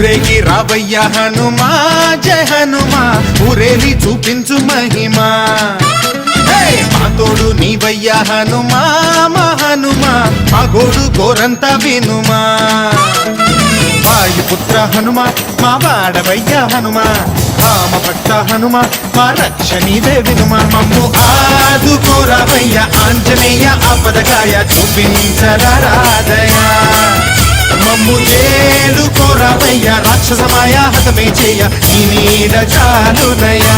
ఊరేగి రావయ్య హనుమా జయ హనుమా ఊరేలి చూపించు మహిమా మా తోడు నీవయ్య హనుమా మా హనుమా మా గోడు గోరంత వినుమా వాయుపుత్ర హనుమా మా వాడవయ్య హనుమా రామ భక్త హనుమా మా రక్షణీదే వినుమా మమ్ము ఆదుకోరావయ్య ఆంజనేయ ఆపదకాయ చూపించరాదయా మమ్ము చేలుకోరావయ్య రాక్షసమాయ హతమే చేయ నీ నీడ చాలునయా